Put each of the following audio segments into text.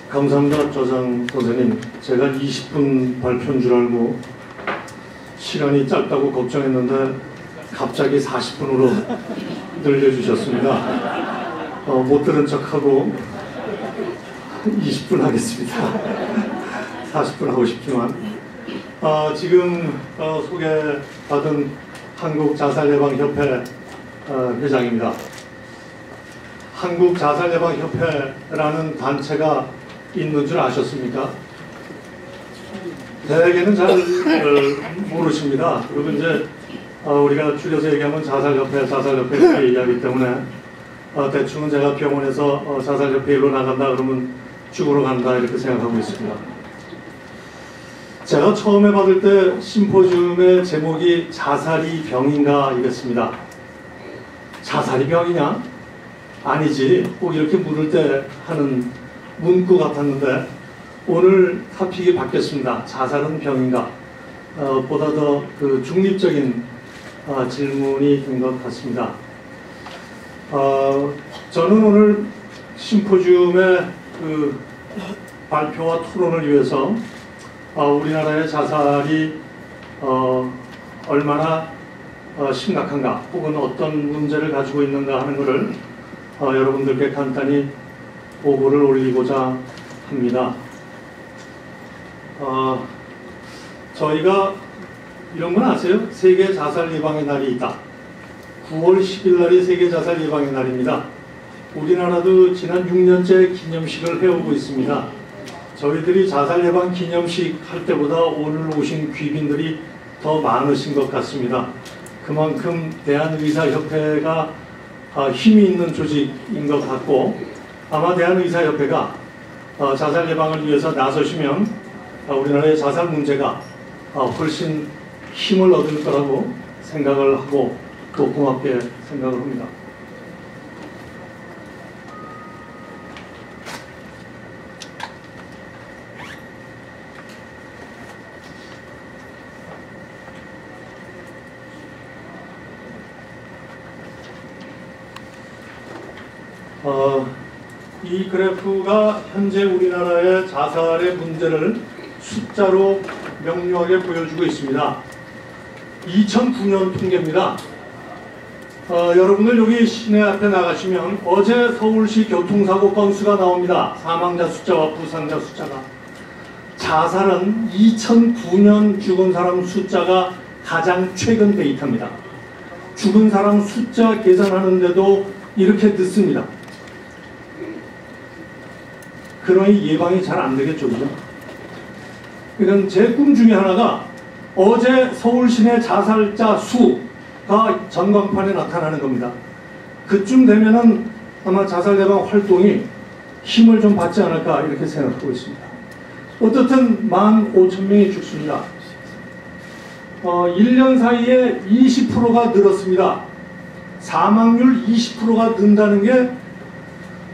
감사합니다, 조장 선생님. 제가 20분 발표인 줄 알고 시간이 짧다고 걱정했는데 갑자기 40분으로 늘려주셨습니다. 못 들은 척하고 20분 하겠습니다. 40분 하고 싶지만 지금 소개받은 한국자살예방협회 회장입니다. 한국자살예방협회라는 단체가 있는 줄 아셨습니까? 대개는 잘 모르십니다. 그리고 이제 우리가 줄여서 얘기하면 자살협회 이렇게 얘기하기 때문에 대충은 제가 병원에서 자살협회 일로 나간다 그러면 죽으러 간다 이렇게 생각하고 있습니다. 제가 처음에 받을 때 심포지움의 제목이 자살이 병인가 이랬습니다. 자살이 병이냐? 아니지. 꼭 이렇게 물을 때 하는 문구 같았는데 오늘 타픽이 바뀌었습니다. 자살은 병인가? 보다 더 중립적인 질문이 된 것 같습니다. 저는 오늘 심포지움의 발표와 토론을 위해서 우리나라의 자살이 얼마나 심각한가 혹은 어떤 문제를 가지고 있는가 하는 것을 여러분들께 간단히 보고를 올리고자 합니다. 저희가 이런 건 아세요? 세계 자살 예방의 날이 있다. 9월 10일 날이 세계 자살 예방의 날입니다. 우리나라도 지난 6년째 기념식을 해오고 있습니다. 저희들이 자살 예방 기념식 할 때보다 오늘 오신 귀빈들이 더 많으신 것 같습니다. 그만큼 대한의사협회가 힘이 있는 조직인 것 같고 아마 대한의사협회가 자살 예방을 위해서 나서시면 우리나라의 자살 문제가 훨씬 힘을 얻을 거라고 생각을 하고 또 고맙게 생각을 합니다. 이 그래프가 현재 우리나라의 자살의 문제를 숫자로 명료하게 보여주고 있습니다. 2009년 통계입니다. 여러분들 여기 시내 앞에 나가시면 어제 서울시 교통사고 건수가 나옵니다. 사망자 숫자와 부상자 숫자가. 자살은 2009년 죽은 사람 숫자가 가장 최근 데이터입니다. 죽은 사람 숫자 계산하는데도 이렇게 늦습니다. 그러니 예방이 잘 안 되겠죠, 그죠? 그러니까 제 꿈 중에 하나가 어제 서울 시내 자살자 수가 전광판에 나타나는 겁니다. 그쯤 되면은 아마 자살 예방 활동이 힘을 좀 받지 않을까 이렇게 생각하고 있습니다. 어떻든 15,000명이 죽습니다. 1년 사이에 20%가 늘었습니다. 사망률 20%가 는다는 게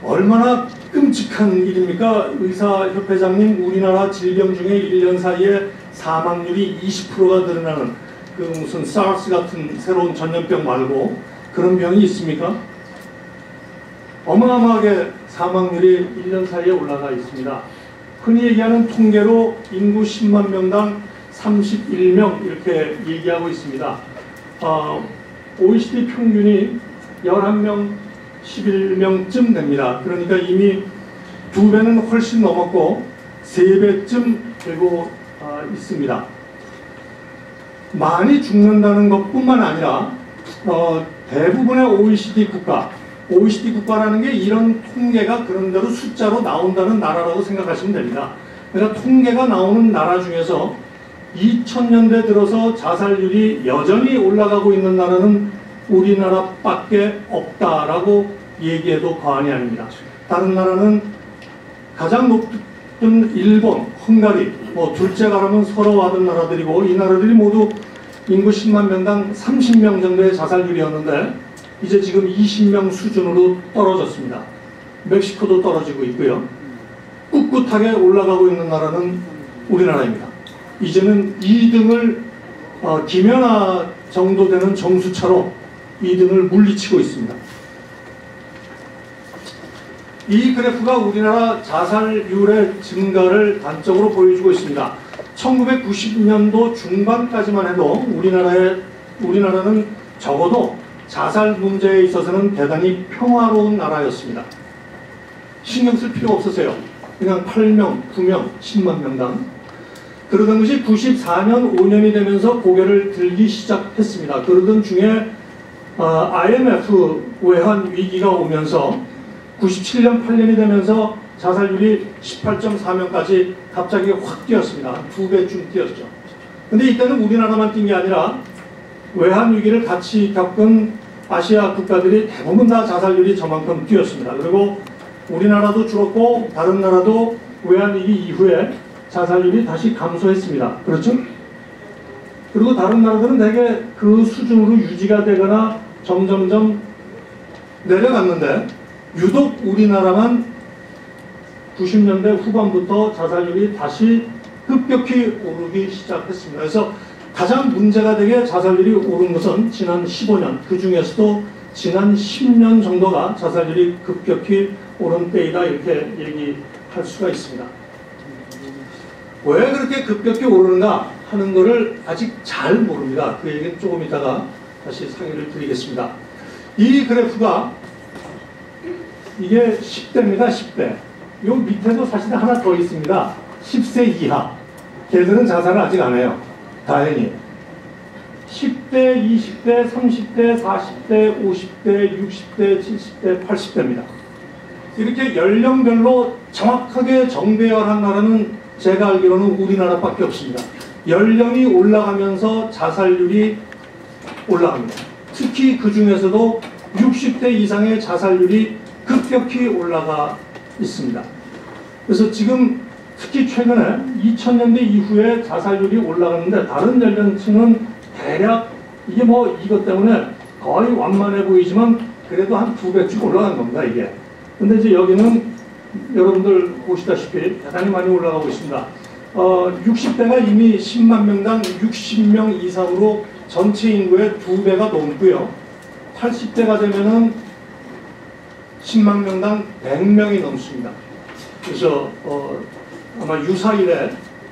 얼마나 끔찍한 일입니까? 의사협회장님, 우리나라 질병 중에 1년 사이에 사망률이 20%가 늘어나는 무슨 사르스 같은 새로운 전염병 말고 그런 병이 있습니까? 어마어마하게 사망률이 1년 사이에 올라가 있습니다. 흔히 얘기하는 통계로 인구 10만 명당 31명 이렇게 얘기하고 있습니다. OECD 평균이 11명, 11명쯤 됩니다. 그러니까 이미 2배는 훨씬 넘었고 3배쯤 되고 있습니다. 많이 죽는다는 것뿐만 아니라 대부분의 OECD 국가라는 게 이런 통계가 그런대로 숫자로 나온다는 나라라고 생각하시면 됩니다. 그러니까 통계가 나오는 나라 중에서 2000년대 들어서 자살률이 여전히 올라가고 있는 나라는 우리나라밖에 없다라고 얘기해도 과언이 아닙니다. 다른 나라는 가장 높은 일본, 헝가리, 둘째 가라면 서로 하던 나라들이고 이 나라들이 모두 인구 10만 명당 30명 정도의 자살률이었는데 이제 지금 20명 수준으로 떨어졌습니다. 멕시코도 떨어지고 있고요. 꿋꿋하게 올라가고 있는 나라는 우리나라입니다. 이제는 2등을 김연아 정도 되는 정수차로 2등을 물리치고 있습니다. 이 그래프가 우리나라 자살률의 증가를 단적으로 보여주고 있습니다. 1990년도 중반까지만 해도 우리나라는 적어도 자살 문제에 있어서는 대단히 평화로운 나라였습니다. 신경 쓸 필요 없었어요. 그냥 8명, 9명, 10만 명당. 그러던 것이 94년, 5년이 되면서 고개를 들기 시작했습니다. 그러던 중에 IMF 외환 위기가 오면서 97년, 8년이 되면서 자살률이 18.4명까지 갑자기 확 뛰었습니다. 2배쯤 뛰었죠. 근데 이때는 우리나라만 뛴 게 아니라 외환 위기를 같이 겪은 아시아 국가들이 대부분 다 자살률이 저만큼 뛰었습니다. 그리고 우리나라도 줄었고 다른 나라도 외환 위기 이후에 자살률이 다시 감소했습니다. 그렇죠? 그리고 다른 나라들은 대개 그 수준으로 유지가 되거나 점점점 내려갔는데 유독 우리나라만 90년대 후반부터 자살률이 다시 급격히 오르기 시작했습니다. 그래서 가장 문제가 되게 자살률이 오른 것은 지난 15년, 그 중에서도 지난 10년 정도가 자살률이 급격히 오른 때이다 이렇게 얘기할 수가 있습니다. 왜 그렇게 급격히 오르는가 하는 것을 아직 잘 모릅니다. 그 얘기는 조금 이따가 다시 상의를 드리겠습니다. 이 그래프가 이게 10대입니다. 10대. 요 밑에도 사실 하나 더 있습니다. 10세 이하. 걔들은 자살을 아직 안 해요. 다행히. 10대, 20대, 30대, 40대, 50대, 60대, 70대, 80대입니다. 이렇게 연령별로 정확하게 정배열한 나라는 제가 알기로는 우리나라밖에 없습니다. 연령이 올라가면서 자살률이 올라갑니다. 특히 그 중에서도 60대 이상의 자살률이 급격히 올라가 있습니다. 그래서 지금 특히 최근에 2000년대 이후에 자살률이 올라가는데 다른 연령층은 대략 이게 뭐 이것 때문에 거의 완만해 보이지만 그래도 한 2배씩 올라간 겁니다, 이게. 근데 이제 여기는 여러분들 보시다시피 대단히 많이 올라가고 있습니다. 60대가 이미 10만 명당 60명 이상으로 전체 인구의 2배가 넘고요. 80대가 되면은 10만 명당 100명이 넘습니다. 그래서 아마 유사일에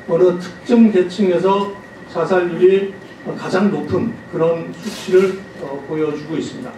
어느 특정 계층에서 자살률이 가장 높은 그런 수치를 보여주고 있습니다.